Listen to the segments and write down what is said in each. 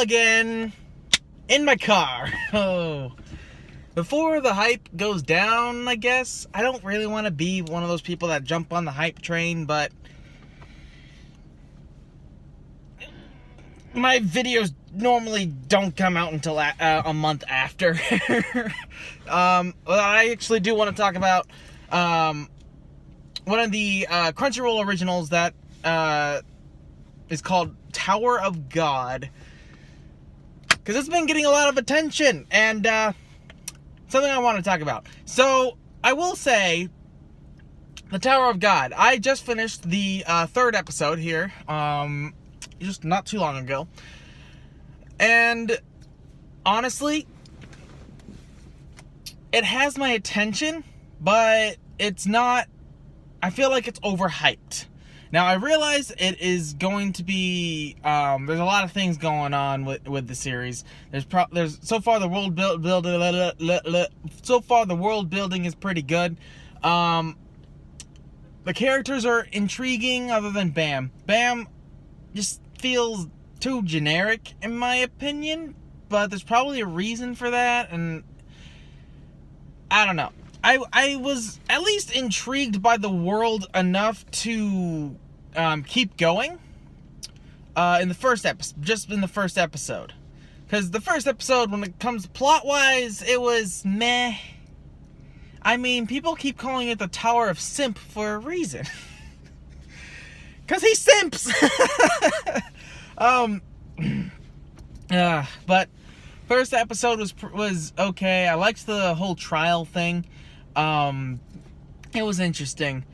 again in my car. Oh, before the hype goes down, I guess. I don't really want to be one of those people that jump on the hype train, but my videos normally don't come out until a month after. Well, I actually do want to talk about one of the Crunchyroll originals that is called Tower of God, because it's been getting a lot of attention, and something I want to talk about. So I will say, the Tower of God, I just finished the third episode here, just not too long ago, and honestly, it has my attention, but it's not, I feel like it's overhyped. Now, I realize it is going to be, there's a lot of things going on with the series. There's so far the world building is pretty good. The characters are intriguing, other than Bam. Bam just feels too generic, in my opinion, but there's probably a reason for that, and I don't know. I was at least intrigued by the world enough to keep going in the first episode, because the first episode, when it comes to plot-wise, it was meh. I mean, people keep calling it the Tower of Simp for a reason. Because he simps! But first episode was okay. I liked the whole trial thing. It was interesting.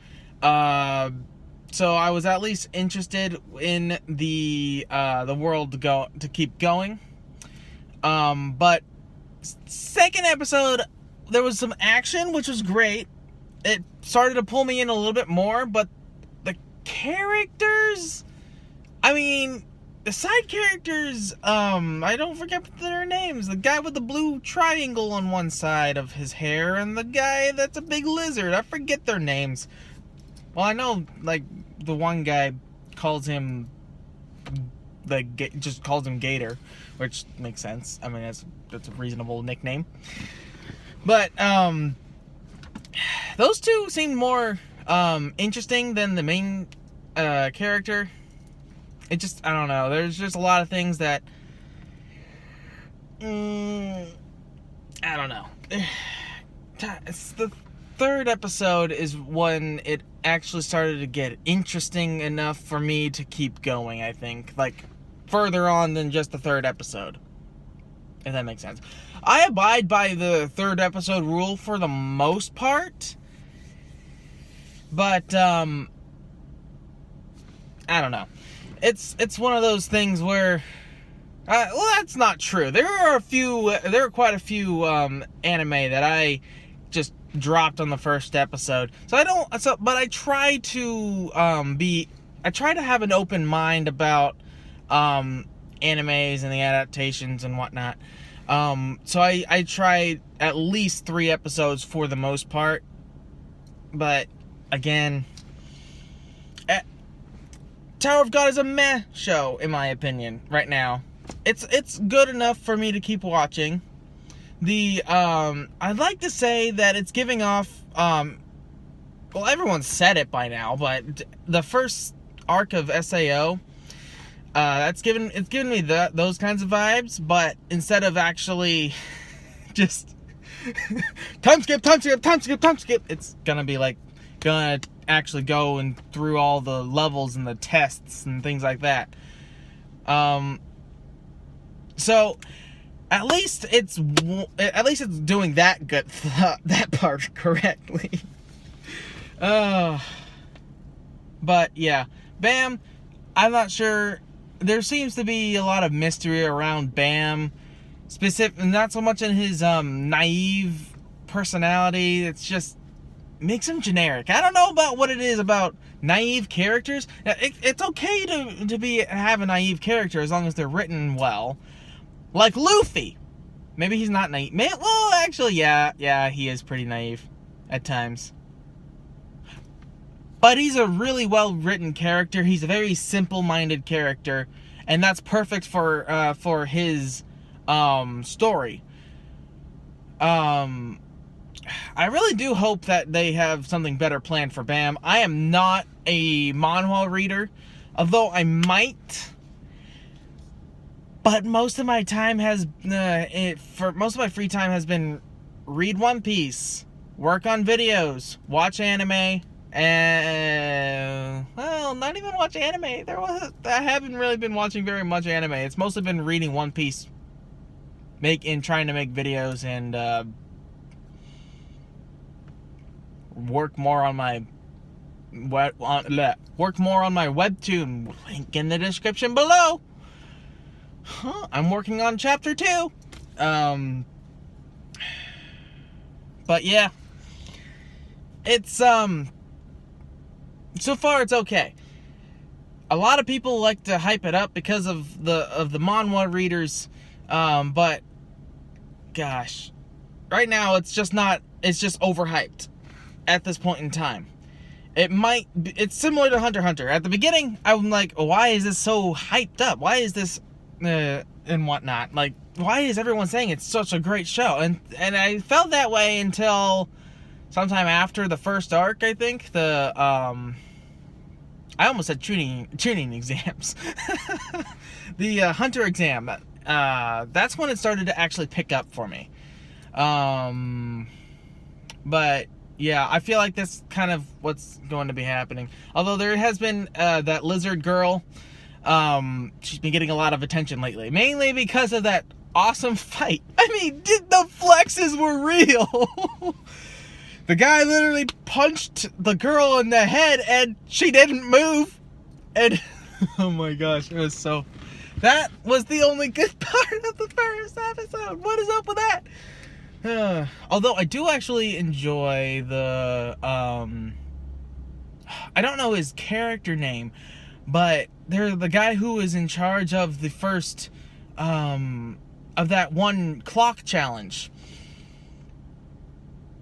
So I was at least interested in the world to keep going. But second episode, there was some action, which was great. It started to pull me in a little bit more, but the characters, I mean, the side characters, I don't forget their names. The guy with the blue triangle on one side of his hair, and the guy that's a big lizard. I forget their names. Well, I know, like, the one guy calls him, just calls him Gator, which makes sense. I mean, that's a reasonable nickname. But, those two seemed more, interesting than the main, character. It just, I don't know, there's just a lot of things that, I don't know. It's the third episode is when it actually started to get interesting enough for me to keep going, I think. Like, further on than just the third episode, if that makes sense. I abide by the third episode rule for the most part, but, I don't know. It's one of those things where, well, that's not true. There are quite a few anime that I just dropped on the first episode. But I try to have an open mind about animes and the adaptations and whatnot. So I tried at least 3 episodes for the most part, but again, Tower of God is a meh show, in my opinion, right now. It's good enough for me to keep watching. I'd like to say that it's giving off, well, everyone said it by now, but the first arc of SAO, it's given me those kinds of vibes, but instead of actually just time skip, it's gonna be like, gonna actually go and through all the levels and the tests and things like that. So at least it's doing that good, that part correctly. But yeah, Bam, I'm not sure. There seems to be a lot of mystery around Bam, not so much in his naive personality. It's just makes him generic. I don't know about what it is about naive characters. It's okay to have a naive character as long as they're written well. Like Luffy. Maybe he's not naive. Well, actually, yeah, he is pretty naive at times. But he's a really well-written character. He's a very simple-minded character. and that's perfect for his story. I really do hope that they have something better planned for Bam. I am not a manhwa reader, although I might. But most of my time has most of my free time has been read One Piece, work on videos, watch anime, and well, not even watch anime. I haven't really been watching very much anime. It's mostly been reading One Piece, trying to make videos, and work more on my webtoon. Link in the description below. I'm working on chapter 2. But yeah, it's so far it's okay. A lot of people like to hype it up because of the manhwa readers, but gosh, right now it's just overhyped at this point in time. It's similar to Hunter x Hunter. At the beginning, I'm like, why is this so hyped up? Why is this and whatnot? Like, why is everyone saying it's such a great show? And I felt that way until sometime after the first arc, I think. I almost said tuning exams. The Hunter exam. That's when it started to actually pick up for me. But yeah, I feel like that's kind of what's going to be happening. Although there has been that lizard girl. She's been getting a lot of attention lately, mainly because of that awesome fight. I mean, the flexes were real. The guy literally punched the girl in the head and she didn't move. And oh my gosh, that was the only good part of the first episode. What is up with that? Although I do actually enjoy the I don't know his character name, but they're the guy who is in charge of the first of that one clock challenge.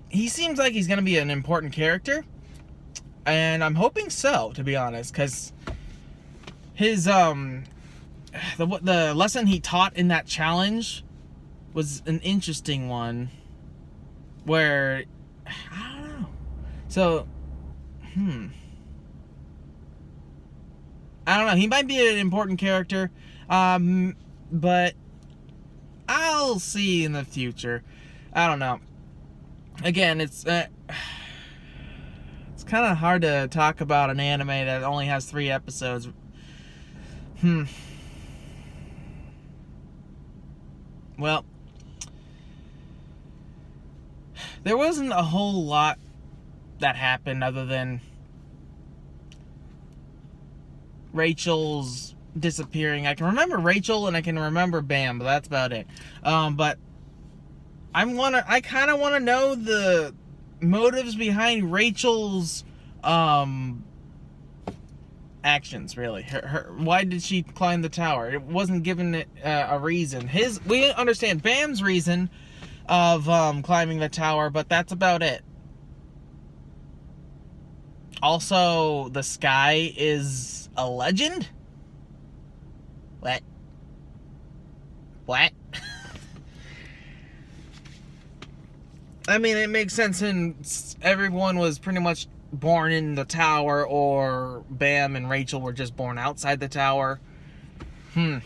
He seems like he's gonna be an important character, and I'm hoping so, to be honest, because his the lesson he taught in that challenge was an interesting one, where I don't know. So, I don't know. He might be an important character, but I'll see in the future. I don't know. Again, it's kind of hard to talk about an anime that only has 3 episodes. Well, there wasn't a whole lot that happened other than Rachel's disappearing. I can remember Rachel and I can remember Bam, but that's about it. But I kind of want to know the motives behind Rachel's actions. Really, her why did she climb the tower? It wasn't given a reason. We understand Bam's reason of climbing the tower, but that's about it. Also, the sky is a legend? What? I mean, it makes sense since everyone was pretty much born in the tower, or Bam and Rachel were just born outside the tower. I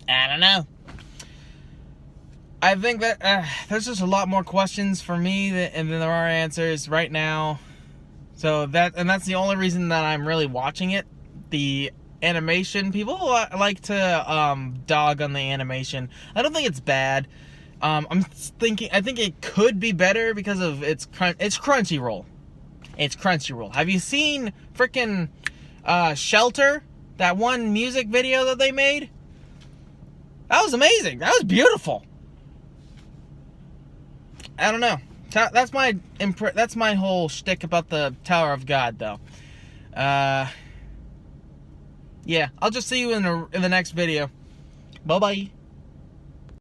don't know. I think that there's just a lot more questions for me than there are answers right now. So that's the only reason that I'm really watching it. The animation, people like to dog on the animation. I don't think it's bad. I think it could be better because of it's Crunchyroll. It's Crunchyroll. Have you seen freaking Shelter? That one music video that they made? That was amazing. That was beautiful. I don't know. That's my whole shtick about the Tower of God, though. Yeah, I'll just see you in the next video. Bye-bye.